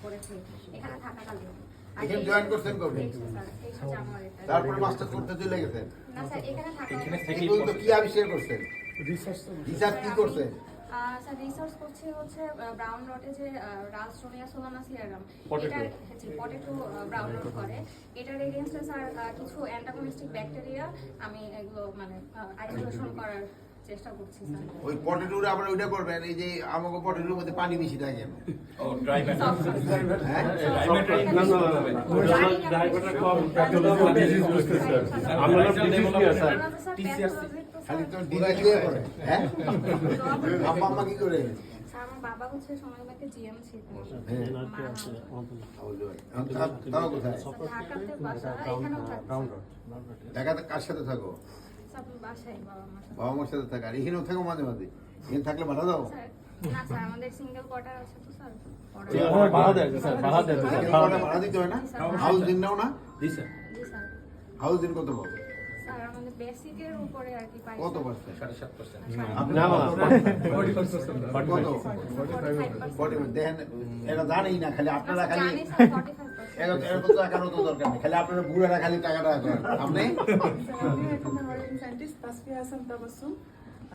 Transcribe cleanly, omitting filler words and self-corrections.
করেছি এখানে থাকাকালীন। এখানে জয়েন করছেন কবে? স্যার 23 জানুয়ারিতে। তারপরে মাস্টার্স করতে চলে গেছেন? না স্যার এখানে থাকা এই তো কি আবিষ্কার করছেন? রিসার্চ কি করছেন? স্যার রিসার্চ করছি হচ্ছে ব্রাউন রটে যে রাস্টোনিয়া সোলানাসিয়ারাম এটার পটেটো ব্রাউন রট করে এটার এগেইনস্টে স্যার কিছু অ্যান্টাগনিস্টিক ব্যাকটেরিয়া আমি এগুলো মানে আইসোলেশন করার চেষ্টা করছি স্যার। ওই পটেটোর আবার ওইটা করবেন, এই যে আমাকে পটেটোর মধ্যে পানি বেশি থাকে। ও ড্রাই ম্যাটার। হ্যাঁ ড্রাই ম্যাটার না ড্রাই ম্যাটার কম ডিজিজ বুঝতে স্যার আমরা ডিজিজ কি আছে টিসিআরসি খালি তো ডিগ্রি ক্লিয়ার করে। হ্যাঁ আম্মা আম্মা কি করে? স্যার আমার বাবা হচ্ছে সময়টাকে জিএম ছিল। তাও কোথায়? ঢাকাতে বাসা এখানেও থাকি। ঢাকাতে কার সাথে থাকো? স্যার বাসায় বাবা মার সাথে। বাবা মার সাথে থাকো, আর এখানেও থাকো মাঝে মাঝে? এখানে থাকলে ভাড়া দাও? স্যার না স্যার আমাদের সিঙ্গেল কোয়ার্টার আছে তো স্যার। ভাড়া দেয় স্যার ভাড়া দেয় ভাড়া দিতে হয় না? হাউস দিন নাও না? জি স্যার জি স্যার। হাউস দিন কত পাবো? স্যার আমাদের বেসিকের উপরে আর কি পাই। কত পার্সেন্ট? 7.5%। না না কত? 45%। দেখেন এরা জানেই না, খালি আপনারা খালি জানি স্যার 45%। এরকম তো টাকারও তো দরকার নেই, খালি আপনারা বুড়ারা খালি টাকাটা করেন। আপনি Ich bin Horizon Scientist, Tasfiya Hassan Tabassum.